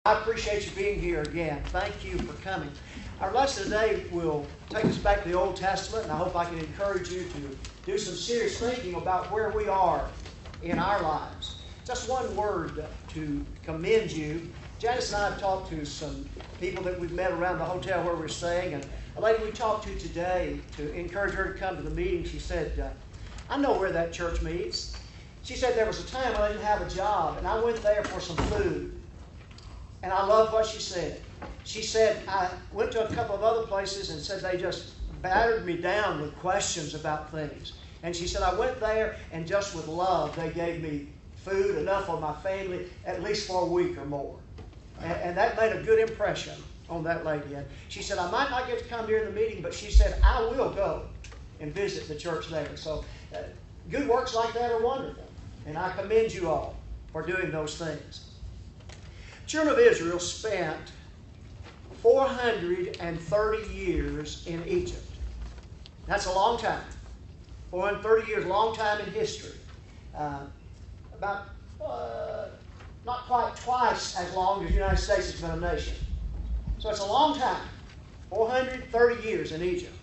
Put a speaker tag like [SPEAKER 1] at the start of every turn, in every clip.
[SPEAKER 1] I appreciate you being here again. Thank you for coming. Our lesson today will take us back to the Old Testament, and I hope I can encourage you to do some serious thinking about where we are in our lives. Just one word to commend you. Janice and I have talked to some people that we've met around the hotel where we're staying, and a lady we talked to today to encourage her to come to the meeting, she said, I know where that church meets. She said there was a time I didn't have a job, and I went there for some food. And I love what she said. She said, I went to a couple of other places and said they just battered me down with questions about things. And she said, I went there and just with love, they gave me food, enough for my family, at least for a week or more. And that made a good impression on that lady. And she said, I might not get to come here in the meeting, but she said, I will go and visit the church there. So good works like that are wonderful. And I commend you all for doing those things. Children of Israel spent 430 years in Egypt. That's a long time. 430 years, long time in history. Not quite twice as long as the United States has been a nation. So it's a long time. 430 years in Egypt.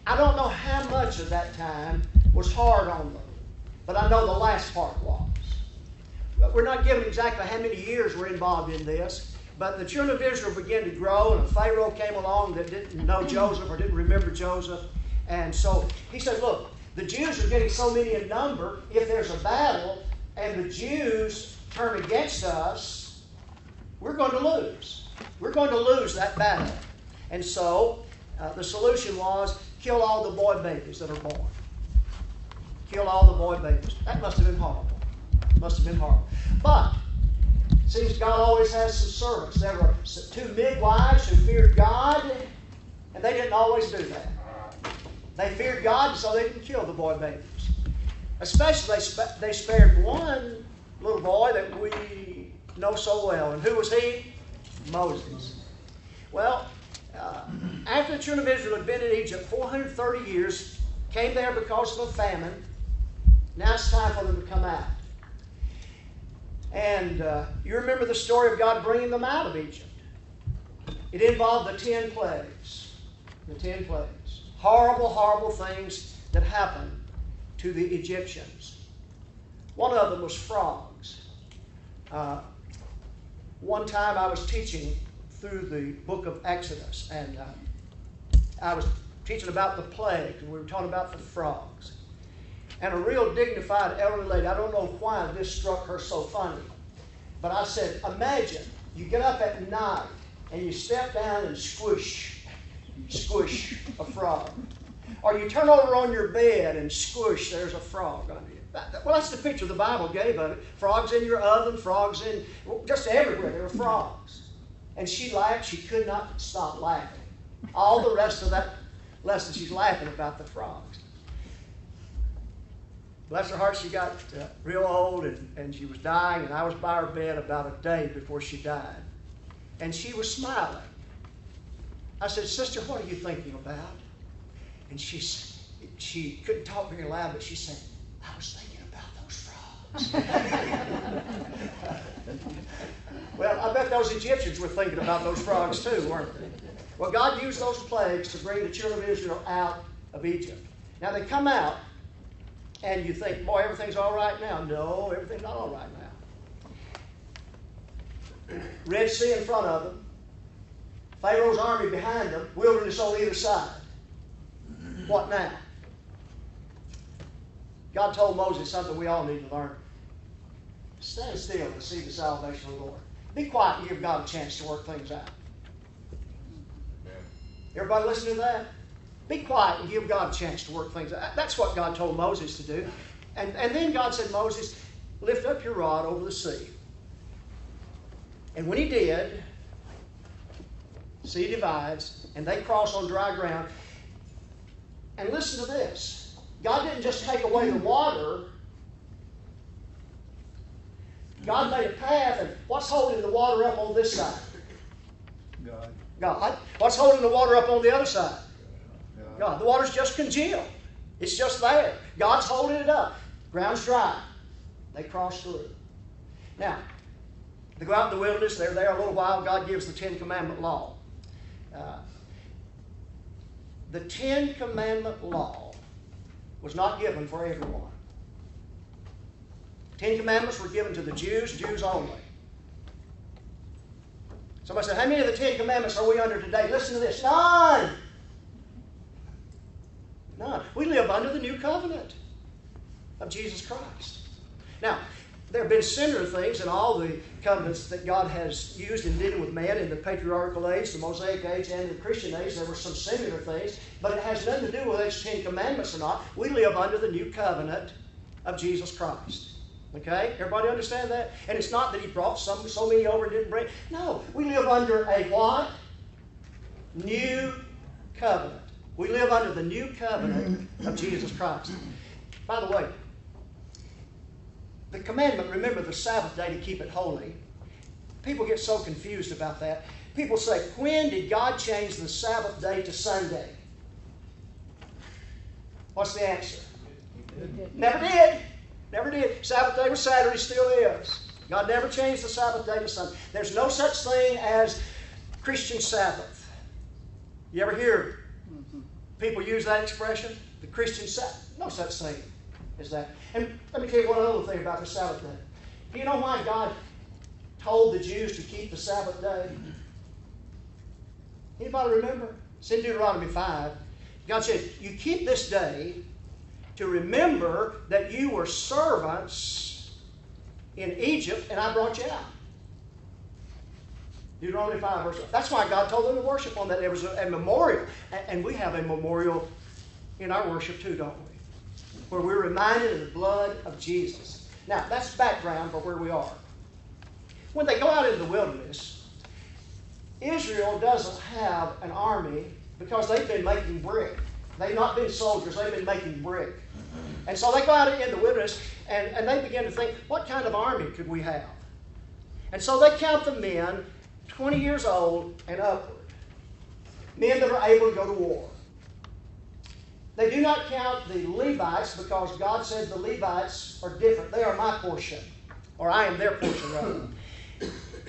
[SPEAKER 1] I don't know how much of that time was hard on them, but I know the last part was. We're not given exactly how many years were involved in this, but the children of Israel began to grow, and a Pharaoh came along that didn't know Joseph or didn't remember Joseph. And so he said, look, the Jews are getting so many in number, if there's a battle and the Jews turn against us, we're going to lose. We're going to lose that battle. And so the solution was kill all the boy babies that are born. Kill all the boy babies. That must have been horrible. Must have been horrible. But it seems God always has some servants. There were two midwives who feared God, and they didn't always do that. They feared God, so they didn't kill the boy babies. Especially, they spared one little boy that we know so well. And who was he? Moses. Well, after the children of Israel had been in Egypt 430 years, came there because of a famine, now it's time for them to come out. And you remember the story of God bringing them out of Egypt. It involved the 10 plagues. The 10 plagues. Horrible, horrible things that happened to the Egyptians. One of them was frogs. One time I was teaching through the book of Exodus, and I was teaching about the plagues, and we were talking about the frogs. And a real dignified elderly lady, I don't know why this struck her so funny, but I said, imagine you get up at night and you step down and squish a frog. Or you turn over on your bed and squish, there's a frog under you. Well, that's the picture the Bible gave of it. Frogs in your oven, frogs in, just everywhere, there were frogs. And she laughed, she could not stop laughing. All the rest of that lesson, she's laughing about the frogs. Bless her heart, she got real old and she was dying, and I was by her bed about a day before she died. And she was smiling. I said, Sister, what are you thinking about? And she couldn't talk very loud, but she said, I was thinking about those frogs. Well, I bet those Egyptians were thinking about those frogs too, weren't they? Well, God used those plagues to bring the children of Israel out of Egypt. Now they come out, and you think, boy, everything's all right now. No, everything's not all right now. Red Sea in front of them. Pharaoh's army behind them. Wilderness on either side. What now? God told Moses something we all need to learn. Stand still and see the salvation of the Lord. Be quiet and give God a chance to work things out. Everybody listen to that? Be quiet and give God a chance to work things out. That's what God told Moses to do. And then God said, Moses, lift up your rod over the sea. And when he did, the sea divides, and they cross on dry ground. And listen to this. God didn't just take away the water. God made a path, and what's holding the water up on this side? God. What's holding the water up on the other side? God. The water's just congealed. It's just there. God's holding it up. Ground's dry. They cross through. Now, They go out in the wilderness. They're there a little while. God gives the Ten Commandment law. The Ten Commandment law was not given for everyone. 10 Commandments were given to the Jews, Jews only. Somebody said, how many of the 10 Commandments are we under today? Listen to this. None. None. We live under the new covenant of Jesus Christ. Now, there have been similar things in all the covenants that God has used in dealing with man in the patriarchal age, the Mosaic age, and the Christian age. There were some similar things, but it has nothing to do with those 10 Commandments or not. We live under the new covenant of Jesus Christ. Okay? Everybody understand that? And it's not that He brought so many over and didn't bring. No. We live under a what? New covenant. We live under the new covenant of Jesus Christ. By the way, the commandment, remember the Sabbath day to keep it holy. People get so confused about that. People say, when did God change the Sabbath day to Sunday? What's the answer? Never did. Never did. Sabbath day was Saturday, still is. God never changed the Sabbath day to Sunday. There's no such thing as Christian Sabbath. You ever hear people use that expression? The Christian Sabbath. No such thing as that. And let me tell you one other thing about the Sabbath day. Do you know why God told the Jews to keep the Sabbath day? Anybody remember? It's in Deuteronomy 5. God said, you keep this day to remember that you were servants in Egypt and I brought you out. Deuteronomy 5, verse 1. That's why God told them to worship on that. There was a memorial. And we have a memorial in our worship too, don't we? Where we're reminded of the blood of Jesus. Now, that's background for where we are. When they go out into the wilderness, Israel doesn't have an army because they've been making brick. They've not been soldiers, they've been making brick. And so they go out in the wilderness and they begin to think, what kind of army could we have? And so they count the men 20 years old and upward. Men that are able to go to war. They do not count the Levites because God said the Levites are different. They are my portion. Or I am their portion, rather.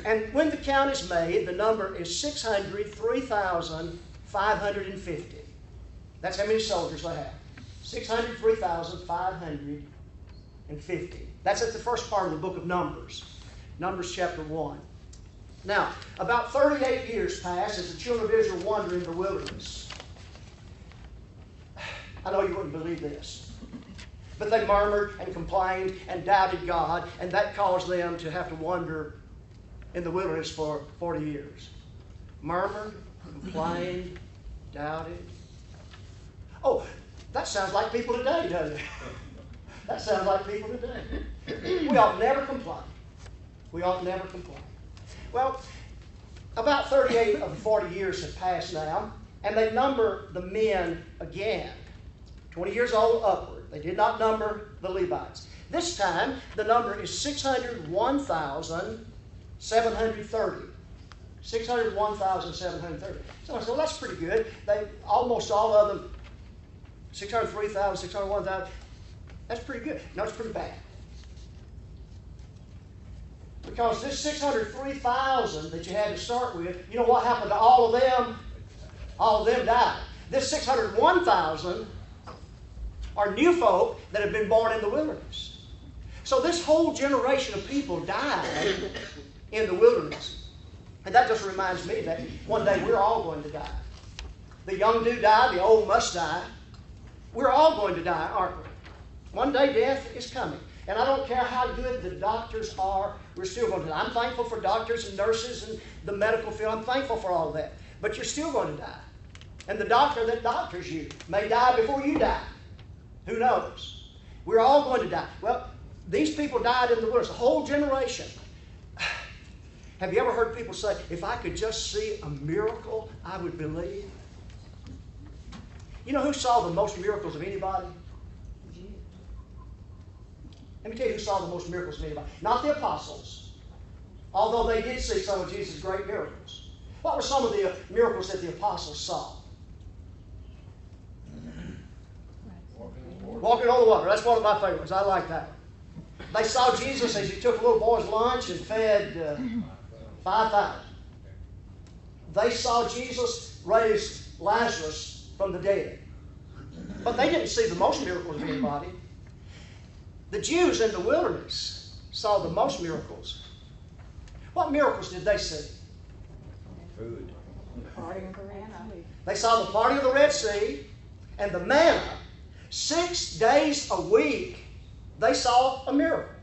[SPEAKER 1] And when the count is made, the number is 603,550. That's how many soldiers they have. 603,550. That's at the first part of the book of Numbers. Numbers chapter 1. Now, about 38 years passed as the children of Israel wandered in the wilderness. I know you wouldn't believe this. But they murmured and complained and doubted God, and that caused them to have to wander in the wilderness for 40 years. Murmured, complained, doubted. Oh, that sounds like people today, doesn't it? That sounds like people today. We ought never complain. We ought never complain. Well, about 38 of the 40 years have passed now, and they number the men again. 20 years old upward. They did not number the Levites. This time, the number is 601,730. 601,730. So I said, well, that's pretty good. Almost all of them, 603,000, 601,000. That's pretty good. No, it's pretty bad. Because this 603,000 that you had to start with, you know what happened to all of them? All of them died. This 601,000 are new folk that have been born in the wilderness. So this whole generation of people died in the wilderness. And that just reminds me that one day we're all going to die. The young do die, the old must die. We're all going to die, aren't we? One day death is coming. And I don't care how good the doctors are, we're still going to die. I'm thankful for doctors and nurses and the medical field. I'm thankful for all of that. But you're still going to die. And the doctor that doctors you may die before you die. Who knows? We're all going to die. Well, these people died in the wilderness, a whole generation. Have you ever heard people say, if I could just see a miracle, I would believe? You know who saw the most miracles of anybody? Let me tell you who saw the most miracles of anybody. Not the apostles, although they did see some of Jesus' great miracles. What were some of the miracles that the apostles saw? Walking on the water. That's one of my favorites. I like that one. They saw Jesus as he took a little boy's lunch and fed 5,000. They saw Jesus raise Lazarus from the dead. But they didn't see the most miracles of anybody. The Jews in the wilderness saw the most miracles. What miracles did they see?
[SPEAKER 2] Food.
[SPEAKER 1] They saw the parting of the Red Sea and the manna. 6 days a week, they saw a miracle.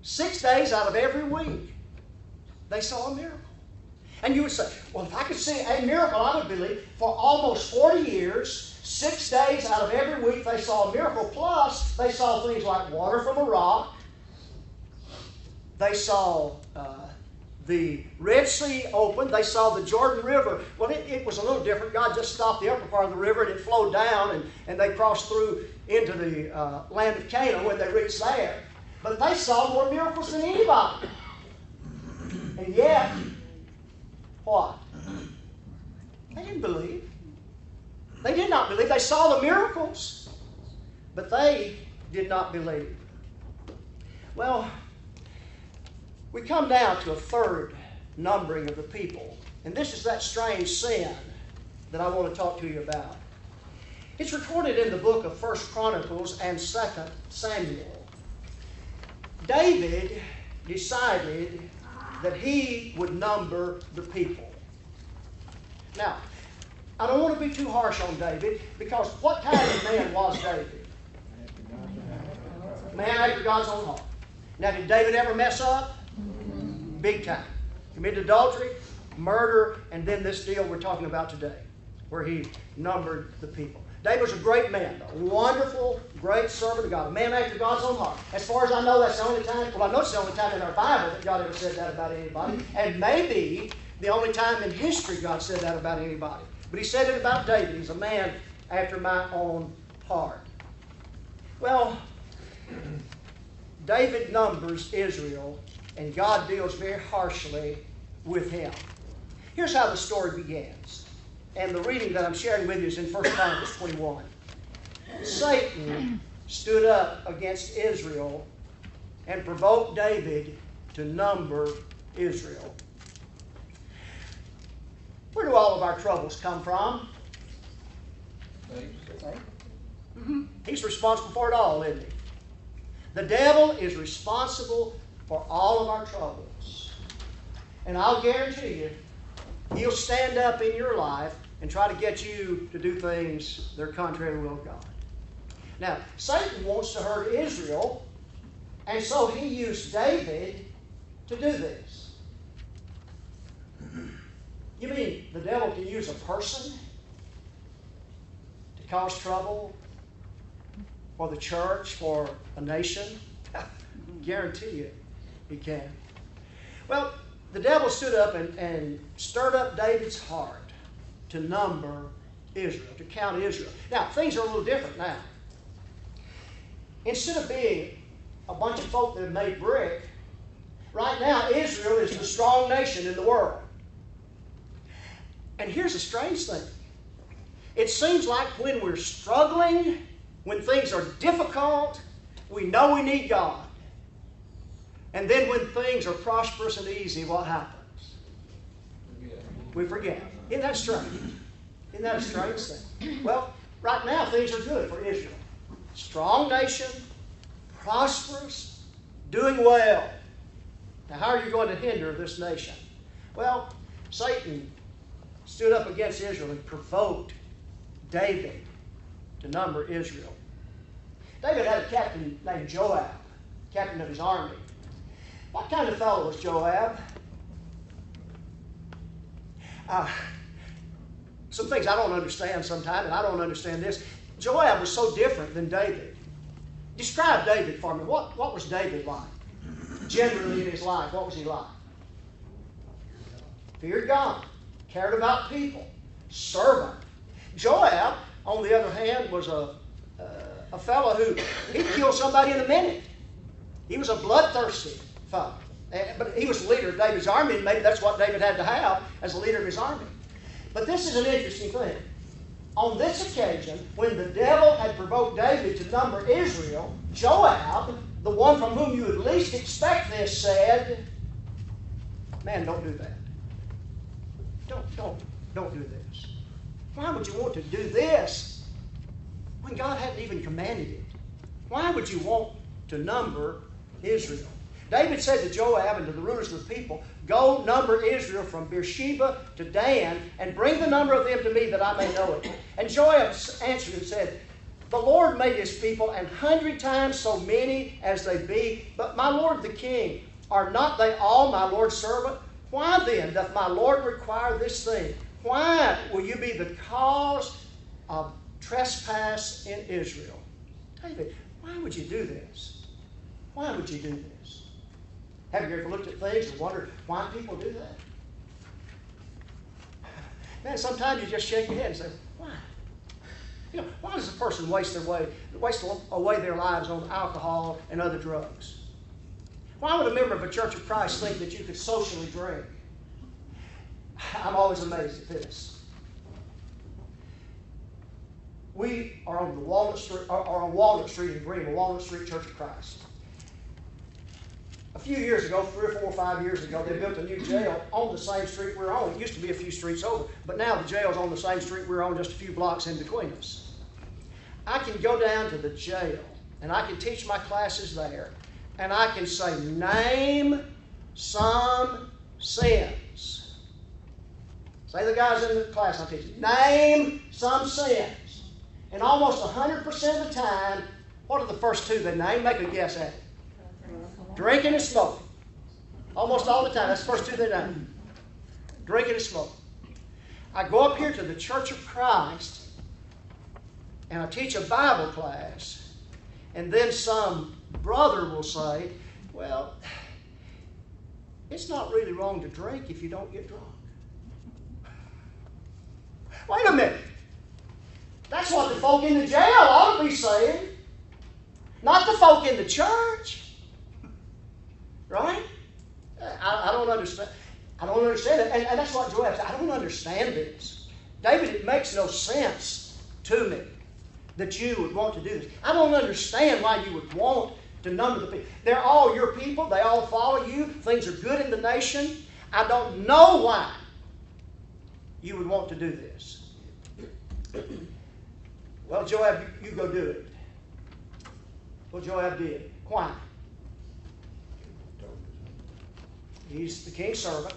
[SPEAKER 1] 6 days out of every week, they saw a miracle. And you would say, well, if I could see a miracle, I would believe. For almost 40 years, 6 days out of every week, they saw a miracle. Plus, they saw things like water from a rock. They saw the Red Sea open. They saw the Jordan River. Well, it was a little different. God just stopped the upper part of the river, and it flowed down, and they crossed through into the land of Canaan when they reached there. But they saw more miracles than anybody. And yet, what? They didn't believe. They did not believe. They saw the miracles, but they did not believe. Well, we come now to a third numbering of the people. And this is that strange sin that I want to talk to you about. It's recorded in the book of 1 Chronicles and 2 Samuel. David decided that he would number the people. Now, I don't want to be too harsh on David, because what kind of man was David? Man after God's own heart. Now, did David ever mess up? Big time. Committed adultery, murder, and then this deal we're talking about today, where he numbered the people. David was a great man, a wonderful, great servant of God, a man after God's own heart. As far as I know, that's the only time, well, I know it's the only time in our Bible that God ever said that about anybody, and maybe the only time in history God said that about anybody. But he said it about David. He's a man after my own heart. Well, David numbers Israel, and God deals very harshly with him. Here's how the story begins. And the reading that I'm sharing with you is in 1 Chronicles 21. Satan stood up against Israel and provoked David to number Israel. Where do all of our troubles come from? He's responsible for it all, isn't he? The devil is responsible for all of our troubles. And I'll guarantee you, he'll stand up in your life and try to get you to do things that are contrary to the will of God. Now, Satan wants to hurt Israel, and so he used David to do this. You mean the devil can use a person to cause trouble for the church, for a nation? Guarantee you he can. Well, the devil stood up and stirred up David's heart to number Israel, to count Israel. Now, things are a little different now. Instead of being a bunch of folk that have made brick, right now Israel is the strong nation in the world. And here's a strange thing. It seems like when we're struggling, when things are difficult, we know we need God. And then when things are prosperous and easy, what happens? We forget. Isn't that strange? Isn't that a strange thing? Well, right now things are good for Israel. Strong nation, prosperous, doing well. Now, how are you going to hinder this nation? Well, Satan stood up against Israel and provoked David to number Israel. David had a captain named Joab, captain of his army. What kind of fellow was Joab? Some things I don't understand sometimes, and I don't understand this. Joab was so different than David. Describe David for me. What was David like? Generally in his life, what was he like? Feared God. Cared about people. Servant. Joab, on the other hand, was a fellow who he'd kill somebody in a minute. He was a bloodthirsty fellow. But he was the leader of David's army, and maybe that's what David had to have as the leader of his army. But this is an interesting thing. On this occasion, when the devil had provoked David to number Israel, Joab the one from whom you would least expect this said, man, don't do that. Don't do this. Why would you want to do this when God hadn't even commanded it? Why would you want to number Israel? David said to Joab and to the rulers of the people, go number Israel from Beersheba to Dan, and bring the number of them to me that I may know it. And Joab answered and said, the Lord made his people 100 times so many as they be, but my lord the king, are not they all my lord's servant? Why then doth my lord require this thing? Why will you be the cause of trespass in Israel? David, why would you do this? Why would you do this? Have you ever looked at things and wondered why people do that? Man, sometimes you just shake your head and say, why? You know, why does a person waste away their lives on alcohol and other drugs? Why would a member of a Church of Christ think that you could socially drink? I'm always amazed at this. We are on Walnut Street in Greenville, Walnut Street Church of Christ. A few years ago, 3 or 4 or 5 years ago, they built a new jail on the same street we're on. It used to be a few streets over, but now the jail's on the same street we're on, just a few blocks in between us. I can go down to the jail, and I can teach my classes there, and I can say, name some sins. Say the guys in the class I'm teaching, name some sins. And almost 100% of the time, what are the first two they name? Make a guess at it. Drinking and smoking. Almost all the time. That's the first two they name. Drinking and smoking. I go up here to the Church of Christ and I teach a Bible class, and then some brother will say, well, it's not really wrong to drink if you don't get drunk. Wait a minute. That's what the folk in the jail ought to be saying. Not the folk in the church. Right? I don't understand. I don't understand it. And that's what Joab said. I don't understand this. David, it makes no sense to me that you would want to do this. I don't understand why you would want to number the people. They're all your people. They all follow you. Things are good in the nation. I don't know why you would want to do this. Well, Joab, you go do it. Well, Joab did. Why? He's the king's servant.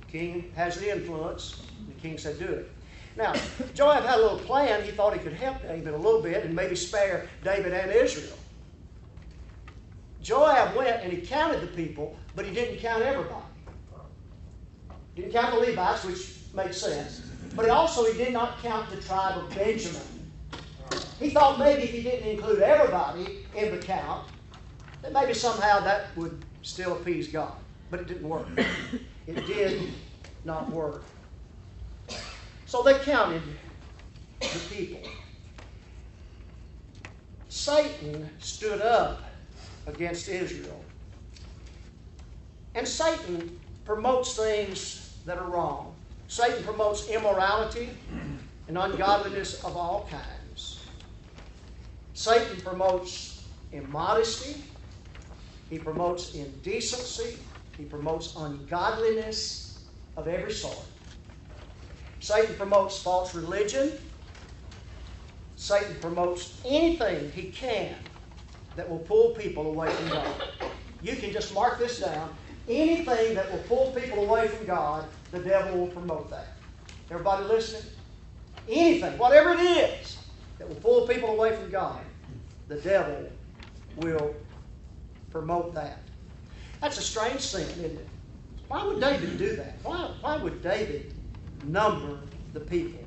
[SPEAKER 1] The king has the influence. The king said, do it. Now, Joab had a little plan. He thought he could help David a little bit and maybe spare David and Israel. Joab went and he counted the people, but he didn't count everybody. He didn't count the Levites, which makes sense. But he did not count the tribe of Benjamin. He thought maybe if he didn't include everybody in the count, that maybe somehow that would still appease God. But it didn't work. It did not work. So they counted the people. Satan stood up against Israel. And Satan promotes things that are wrong. Satan promotes immorality and ungodliness of all kinds. Satan promotes immodesty. He promotes indecency. He promotes ungodliness of every sort. Satan promotes false religion. Satan promotes anything he can that will pull people away from God. You can just mark this down. Anything that will pull people away from God, the devil will promote that. Everybody listening? Anything, whatever it is, that will pull people away from God, the devil will promote that. That's a strange sin, isn't it? Why would David do that? Why would David number the people?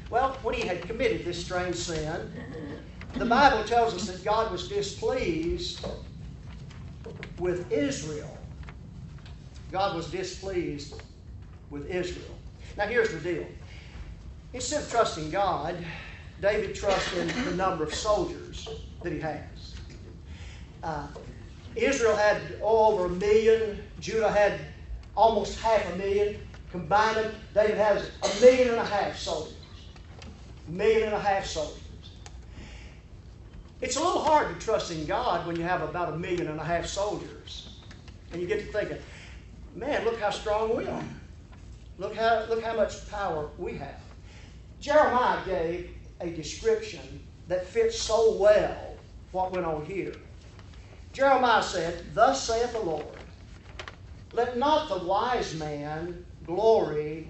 [SPEAKER 1] Well, when he had committed this strange sin, the Bible tells us that God was displeased with Israel. God was displeased with Israel. Now here's the deal. Instead of trusting God, David trusts in the number of soldiers that he has. Israel had over 1 million. Judah had almost 500,000. Combined, David has 1.5 million soldiers. 1.5 million soldiers. It's a little hard to trust in God when you have about 1.5 million soldiers. And you get to thinking, man, look how strong we are. Look how much power we have. Jeremiah gave a description that fits so well what went on here. Jeremiah said, "Thus saith the Lord, let not the wise man glory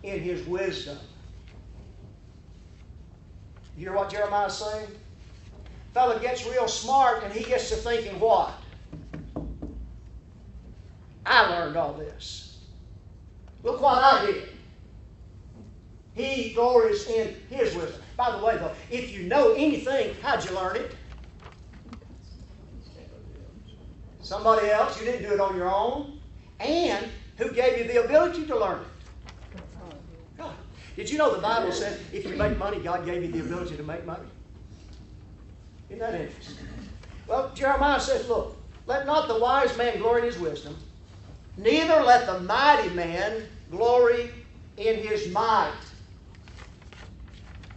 [SPEAKER 1] in his wisdom." You hear what Jeremiah's saying? Fellow gets real smart and he gets to thinking what? I learned all this. Look what I did. He glories in his wisdom. By the way, though, if you know anything, how'd you learn it? Somebody else. You didn't do it on your own. And who gave you the ability to learn it? God. Did you know the Bible said if you make money, God gave you the ability to make money? Isn't that interesting? Well, Jeremiah says, look, let not the wise man glory in his wisdom, neither let the mighty man glory in his might.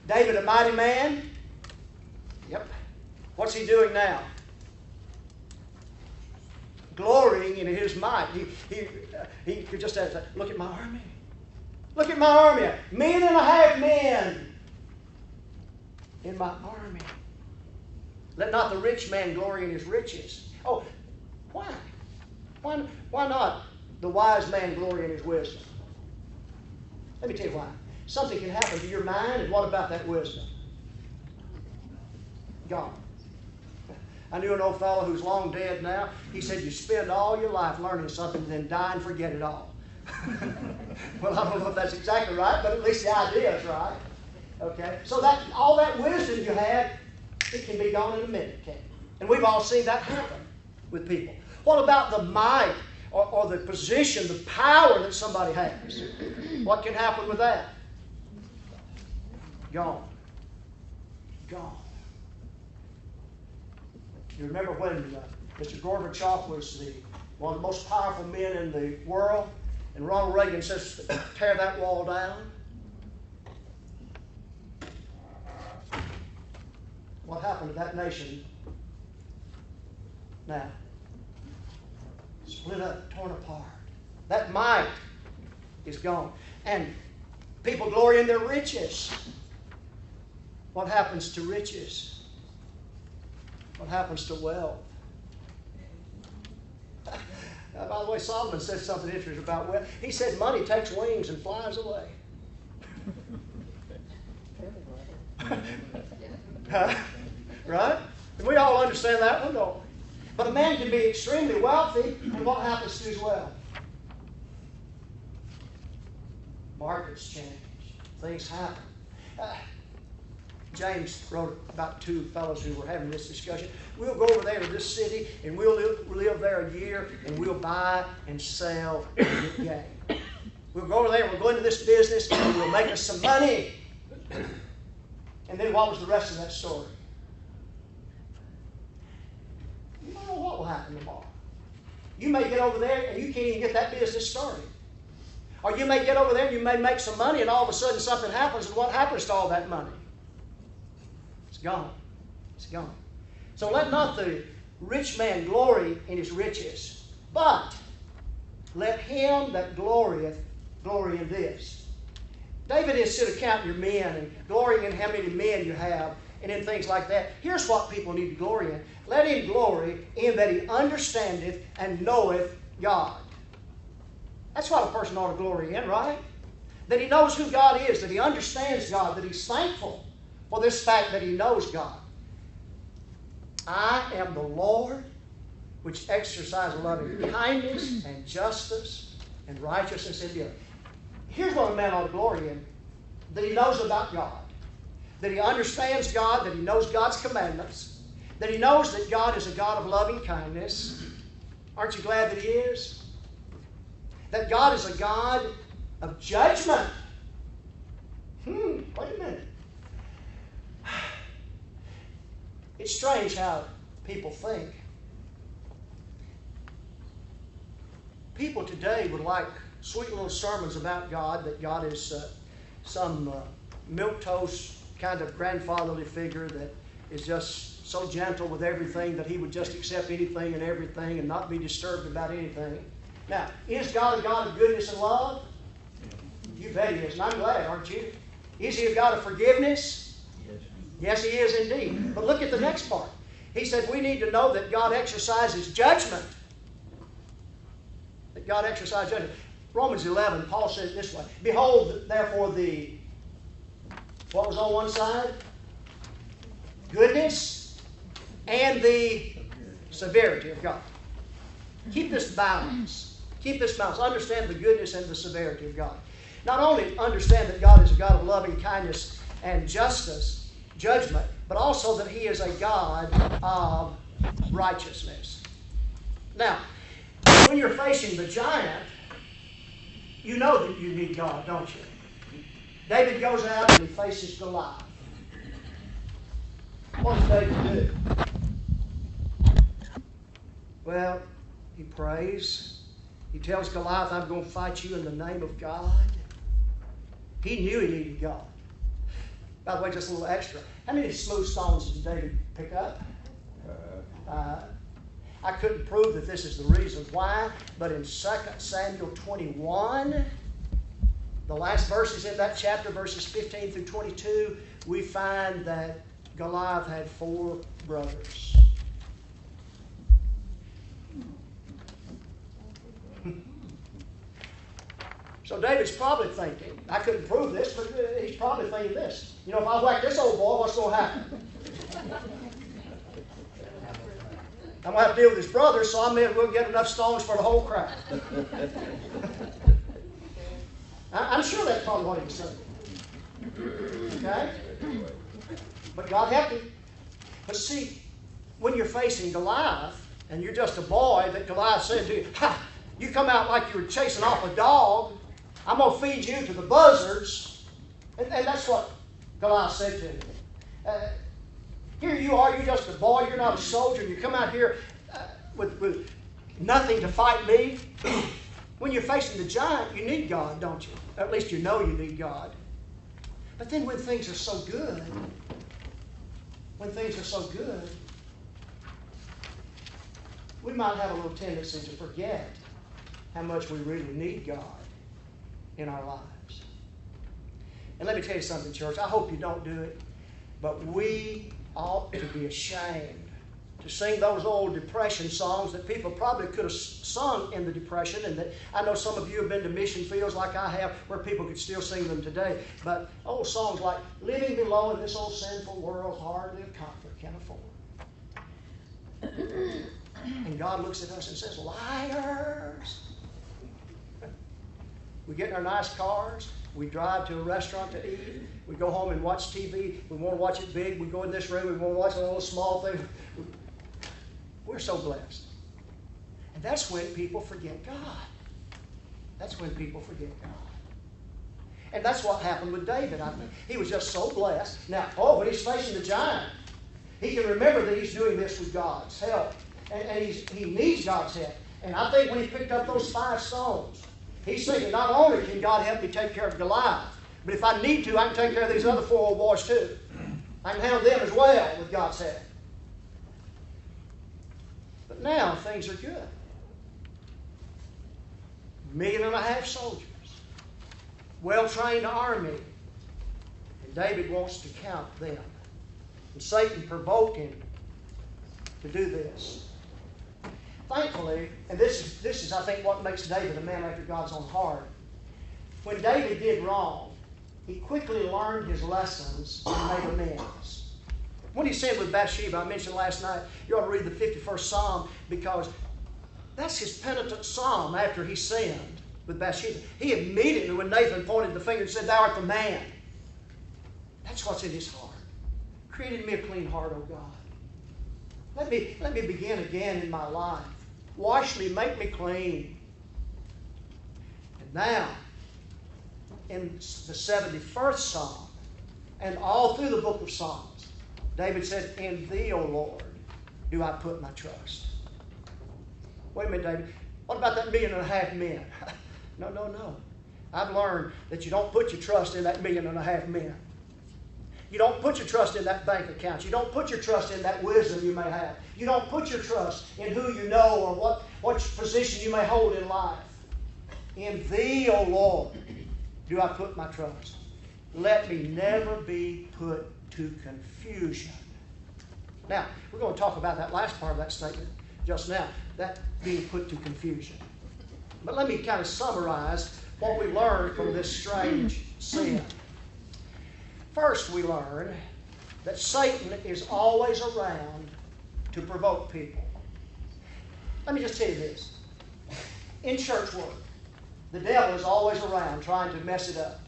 [SPEAKER 1] David, a mighty man? Yep. What's he doing now? Glorying in his might. He could just have to look at my army. Look at my army. 1.5 million men in my army. Let not the rich man glory in his riches. Oh, why? Why not the wise man glory in his wisdom? Let me tell you why. Something can happen to your mind, and what about that wisdom? Gone. I knew an old fellow who's long dead now. He said, you spend all your life learning something and then die and forget it all. Well, I don't know if that's exactly right, but at least the idea is right. Okay? So that all that wisdom you had, it can be gone in a minute, can't it? And we've all seen that happen with people. What about the might or the position, the power that somebody has? What can happen with that? Gone. Gone. You remember when Mr. Gorbachev was one of the most powerful men in the world, and Ronald Reagan says, tear that wall down? What happened to that nation now? Split up, torn apart. That might is gone. And people glory in their riches. What happens to riches? What happens to wealth? By the way, Solomon said something interesting about wealth. He said money takes wings and flies away. Right? And we all understand that one, don't we? But a man can be extremely wealthy, and what happens to his wealth? Markets change. Things happen. James wrote about two fellows who were having this discussion. We'll go over there to this city, and we'll live there a year, and we'll buy and sell and get gain. We'll go over there, and we'll go into this business, and we'll make us some money. And then what was the rest of that story? You don't know what will happen tomorrow. You may get over there, and you can't even get that business started. Or you may get over there, and you may make some money, and all of a sudden something happens, and what happens to all that money? It's gone. It's gone. So let not the rich man glory in his riches, but let him that glorieth glory in this. David, instead of counting your men and glorying in how many men you have and in things like that, here's what people need to glory in. Let him glory in that he understandeth and knoweth God. That's what a person ought to glory in, right? That he knows who God is, that he understands God, that he's thankful for this fact that he knows God. I am the Lord, which exercise loving kindness and justice and righteousness in the earth. Here's what a man ought to glory in. That he knows about God. That he understands God, that he knows God's commandments. That he knows that God is a God of loving kindness. Aren't you glad that he is? That God is a God of judgment. Wait a minute. It's strange how people think. People today would like sweet little sermons about God, that God is some milquetoast kind of grandfatherly figure that is just so gentle with everything that he would just accept anything and everything and not be disturbed about anything. Now, is God a God of goodness and love? You bet He is, and I'm glad, aren't you? Is He a God of forgiveness? Yes, He is indeed. But look at the next part. He said we need to know that God exercises judgment. That God exercises judgment. Romans 11, Paul says it this way. Behold, therefore, what was on one side? Goodness and the severity of God. Keep this balance. Keep this balance. Understand the goodness and the severity of God. Not only understand that God is a God of loving kindness and justice, judgment, but also that He is a God of righteousness. Now, when you're facing the giant, you know that you need God, don't you? David goes out and he faces Goliath. What does David do? Well, he prays. He tells Goliath, I'm going to fight you in the name of God. He knew he needed God. By the way, just a little extra. How many smooth stones did David pick up? I couldn't prove that this is the reason why, but in 2 Samuel 21, the last verses in that chapter, verses 15 through 22, we find that Goliath had 4 brothers. So David's probably thinking, I couldn't prove this, but he's probably thinking this. You know, if I whack this old boy, what's going to happen? I'm going to have to deal with his brothers, so we'll get enough stones for the whole crowd. I'm sure that's probably what he was saying. Okay? But God helped him. But see, when you're facing Goliath, and you're just a boy, that Goliath said to you, ha! You come out like you were chasing off a dog. I'm going to feed you to the buzzards. And that's what Goliath said to him. Here you are, you're just a boy, you're not a soldier, and you come out here with nothing to fight me. When you're facing the giant, you need God, don't you? At least you know you need God. But then when things are so good, we might have a little tendency to forget how much we really need God in our lives. And let me tell you something, church. I hope you don't do it, but we ought to be ashamed to sing those old depression songs that people probably could have sung in the Depression, and that I know some of you have been to mission fields like I have where people could still sing them today. But old songs like living below in this old sinful world, hardly a comfort can afford. And God looks at us and says, liars. We get in our nice cars. We drive to a restaurant to eat. We go home and watch TV. We want to watch it big. We go in this room. We want to watch a little small thing. We're so blessed. And that's when people forget God. That's when people forget God. And that's what happened with David, I think. He was just so blessed. Now, when he's facing the giant, he can remember that he's doing this with God's help. And he needs God's help. And I think when he picked up those 5 stones, he's thinking, not only can God help me take care of Goliath, but if I need to, I can take care of these other 4 old boys too. I can handle them as well with God's help. But now things are good. 1.5 million soldiers. Well-trained army. And David wants to count them. And Satan provoked him to do this. Thankfully, and this is, I think, what makes David a man after God's own heart. When David did wrong, he quickly learned his lessons and made amends. When he sinned with Bathsheba, I mentioned last night, you ought to read the 51st Psalm, because that's his penitent psalm after he sinned with Bathsheba. He immediately, when Nathan pointed the finger and said, "Thou art the man," that's what's in his heart. Created me a clean heart, O God. Let me begin again in my life. Wash me, make me clean. And now, in the 71st Psalm, and all through the book of Psalms, David said, "In Thee, O Lord, do I put my trust." Wait a minute, David. What about that 1.5 million men? No. I've learned that you don't put your trust in that 1.5 million men. You don't put your trust in that bank account. You don't put your trust in that wisdom you may have. You don't put your trust in who you know or what position you may hold in life. In Thee, O Lord, do I put my trust. Let me never be put to confusion. Now, we're going to talk about that last part of that statement just now, that being put to confusion. But let me kind of summarize what we learned from this strange sin. First, we learn that Satan is always around to provoke people. Let me just tell you this. In church work, the devil is always around trying to mess it up.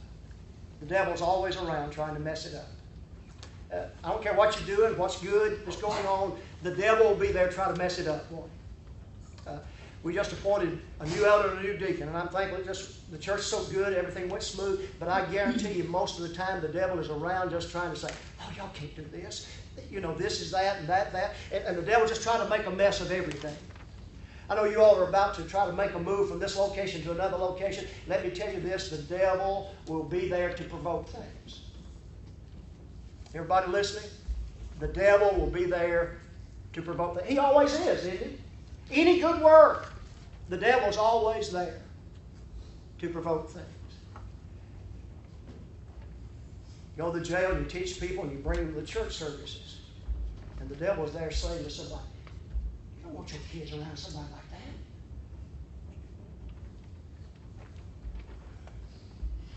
[SPEAKER 1] The devil's always around trying to mess it up. I don't care what you're doing, what's good that's going on, the devil will be there trying to mess it up for you. We just appointed a new elder and a new deacon, and I'm thankful the church's so good, everything went smooth, but I guarantee you most of the time the devil is around just trying to say, oh, y'all can't do this. You know, this is that and that. And the devil's just trying to make a mess of everything. I know you all are about to try to make a move from this location to another location. Let me tell you this, the devil will be there to provoke things. Everybody listening? The devil will be there to provoke things. He always is, isn't he? Any good work, the devil's always there to provoke things. You go to the jail and you teach people and you bring them to the church services. And the devil's there saying to somebody, you don't want your kids around somebody like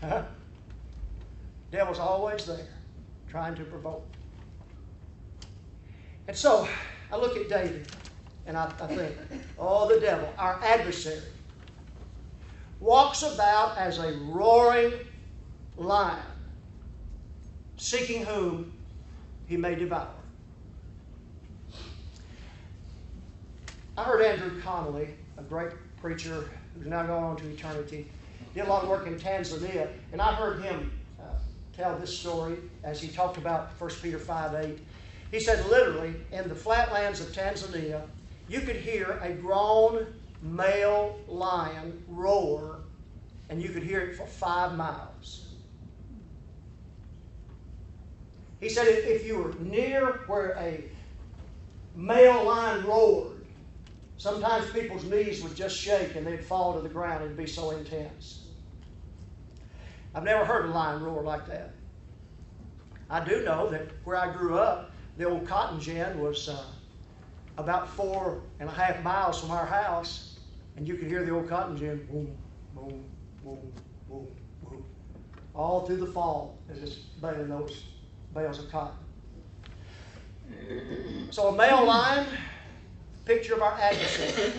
[SPEAKER 1] that. Huh? Devil's always there trying to provoke. And so I look at David and I think, oh, the devil, our adversary, walks about as a roaring lion, seeking whom he may devour. I heard Andrew Connolly, a great preacher who's now gone on to eternity, did a lot of work in Tanzania, and I heard him tell this story as he talked about 1 Peter 5:8. He said literally, in the flatlands of Tanzania, you could hear a grown male lion roar, and you could hear it for 5 miles. He said if you were near where a male lion roared, sometimes people's knees would just shake and they'd fall to the ground. It'd be so intense. I've never heard a lion roar like that. I do know that where I grew up, the old cotton gin was about 4.5 miles from our house, and you could hear the old cotton gin boom, boom, boom, boom, boom, all through the fall as it's bailing those bales of cotton. So a male lion, picture of our adversary,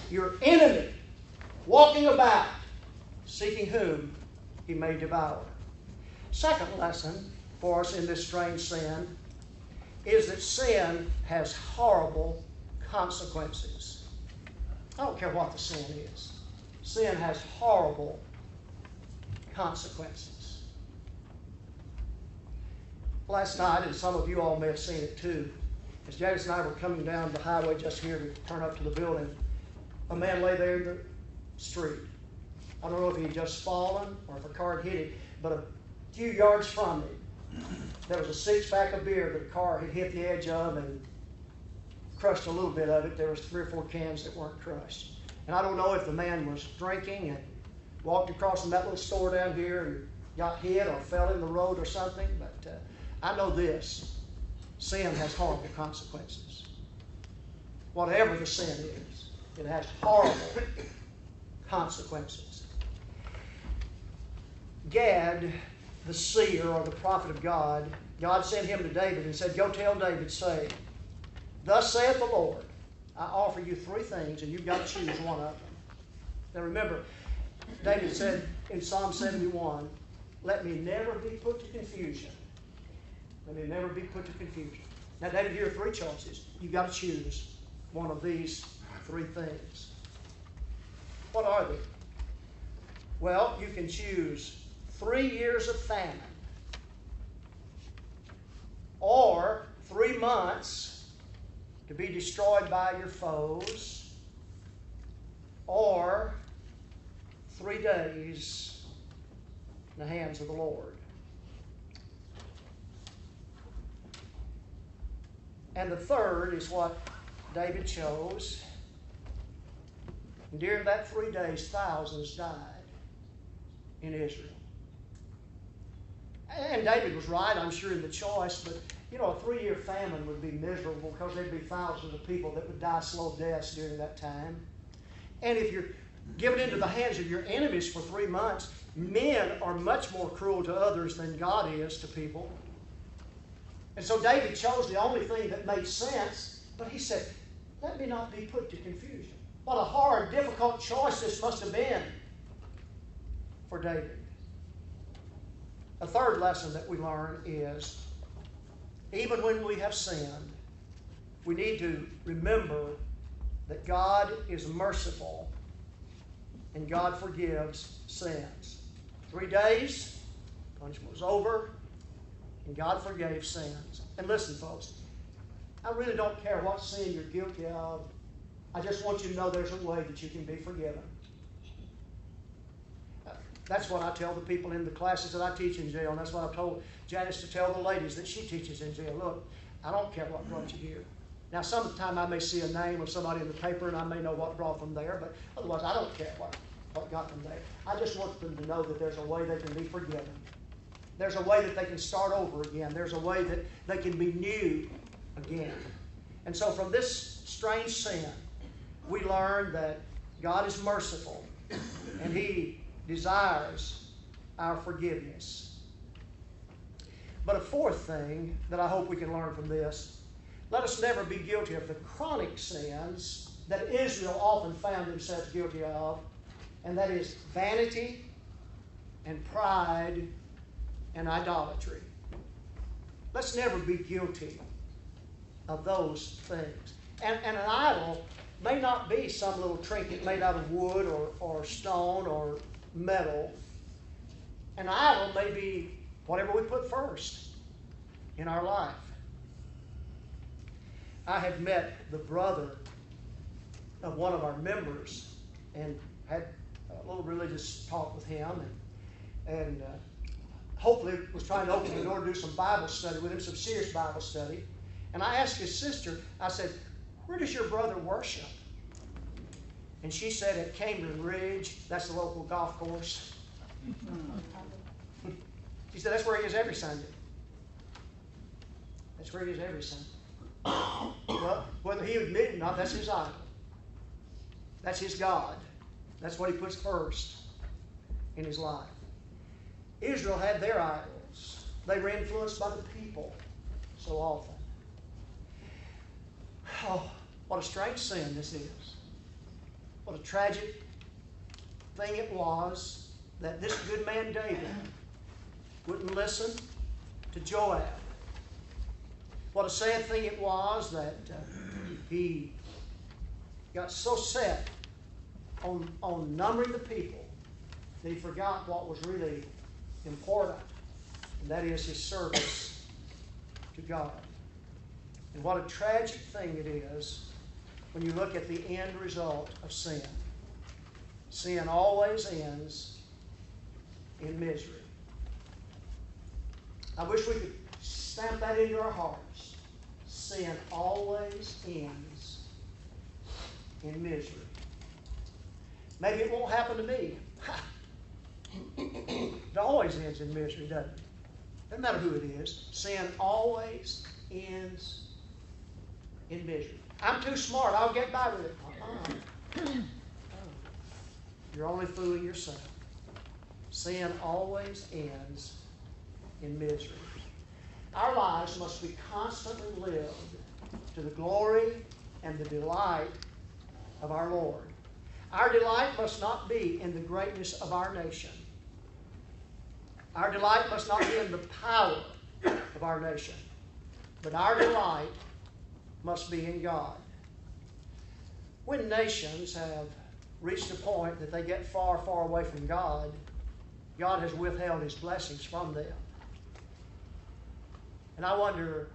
[SPEAKER 1] your enemy, walking about, seeking whom he may devour. Second lesson for us in this strange sin is that sin has horrible consequences. I don't care what the sin is. Sin has horrible consequences. Last night, and some of you all may have seen it too, as Janice and I were coming down the highway just here to turn up to the building, a man lay there in the street. I don't know if he had just fallen or if a car had hit him, but a few yards from me, there was a 6-pack of beer that a car had hit the edge of and crushed a little bit of it. There was 3 or 4 cans that weren't crushed. And I don't know if the man was drinking and walked across from that little store down here and got hit or fell in the road or something, but I know this. Sin has horrible consequences. Whatever the sin is, it has horrible consequences. Gad, the seer or the prophet of God, God sent him to David and said, go tell David, say, thus saith the Lord, I offer you 3 things and you've got to choose one of them. Now remember, David said in Psalm 71, let me never be put to confusion. Let me never be put to confusion. Now David, here are 3 choices. You've got to choose one of these 3 things. What are they? Well, you can choose 3 years of famine, or 3 months to be destroyed by your foes, or 3 days in the hands of the Lord. And the third is what David chose. And during that 3 days, thousands died in Israel. And David was right, I'm sure, in the choice, but a 3-year famine would be miserable because there'd be thousands of people that would die slow deaths during that time. And if you're given into the hands of your enemies for 3 months, men are much more cruel to others than God is to people. And so David chose the only thing that made sense, but he said, let me not be put to confusion. What a hard, difficult choice this must have been for David. A third lesson that we learn is, even when we have sinned, we need to remember that God is merciful and God forgives sins. 3 days, punishment was over, and God forgave sins. And listen, folks, I really don't care what sin you're guilty of. I just want you to know there's a way that you can be forgiven. That's what I tell the people in the classes that I teach in jail, and that's what I've told Janice to tell the ladies that she teaches in jail. Look, I don't care what brought you here. Now, sometime I may see a name of somebody in the paper, and I may know what brought them there, but otherwise I don't care what got them there. I just want them to know that there's a way they can be forgiven. There's a way that they can start over again. There's a way that they can be new again. And so from this strange sin, we learn that God is merciful, and He desires our forgiveness. But a fourth thing that I hope we can learn from this, let us never be guilty of the chronic sins that Israel often found themselves guilty of, and that is vanity and pride and idolatry. Let's never be guilty of those things. And an idol may not be some little trinket made out of wood or stone or metal. An idol may be whatever we put first in our life. I have met the brother of one of our members and had a little religious talk with him, and hopefully was trying to open the door to do some Bible study with him, some serious Bible study. And I asked his sister, I said, where does your brother worship? And she said at Cambridge Ridge, that's the local golf course. She said that's where he is every Sunday. That's where he is every Sunday. Well, whether he admit it or not, that's his idol. That's his God. That's what he puts first in his life. Israel had their idols. They were influenced by the people so often. Oh, what a strange sin this is. What a tragic thing it was that this good man David wouldn't listen to Joab. What a sad thing it was that he got so set on numbering the people that he forgot what was really important, and that is his service to God. And what a tragic thing it is when you look at the end result of sin. Sin always ends in misery. I wish we could stamp that into our hearts. Sin always ends in misery. Maybe it won't happen to me. It always ends in misery, doesn't it? Doesn't matter who it is. Sin always ends in misery. I'm too smart. I'll get by with it. You're only fooling yourself. Sin always ends in misery. Our lives must be constantly lived to the glory and the delight of our Lord. Our delight must not be in the greatness of our nation. Our delight must not be in the power of our nation. But our delight must be in God. When nations have reached a point that they get far, far away from God, God has withheld His blessings from them. And I wonder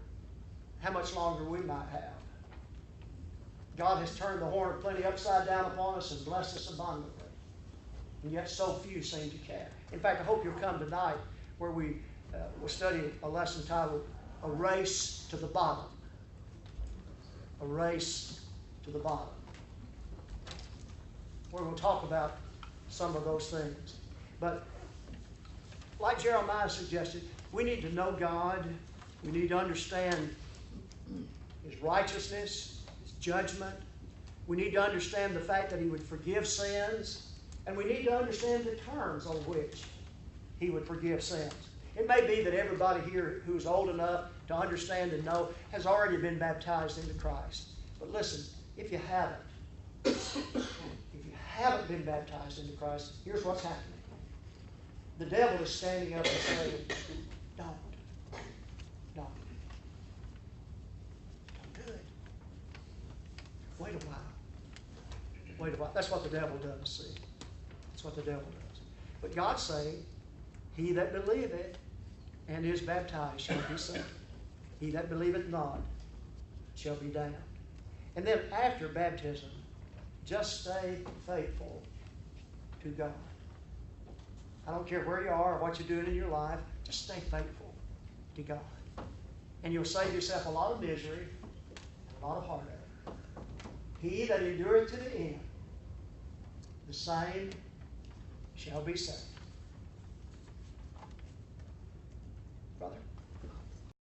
[SPEAKER 1] how much longer we might have. God has turned the horn of plenty upside down upon us and blessed us abundantly. And yet so few seem to care. In fact, I hope you'll come tonight where we will study a lesson titled, A Race to the Bottom. a race to the bottom. We're going to talk about some of those things. But like Jeremiah suggested, we need to know God. We need to understand His righteousness, His judgment. We need to understand the fact that He would forgive sins. And we need to understand the terms on which He would forgive sins. It may be that everybody here who's old enough to understand and know has already been baptized into Christ. But listen, if you haven't been baptized into Christ, here's what's happening. The devil is standing up and saying, don't do it. Wait a while. That's what the devil does, see. That's what the devil does. But God's saying, he that believeth and is baptized shall be saved. He that believeth not shall be damned. And then after baptism, just stay faithful to God. I don't care where you are or what you're doing in your life, just stay faithful to God. And you'll save yourself a lot of misery and a lot of heartache. He that endureth to the end, the same shall be saved.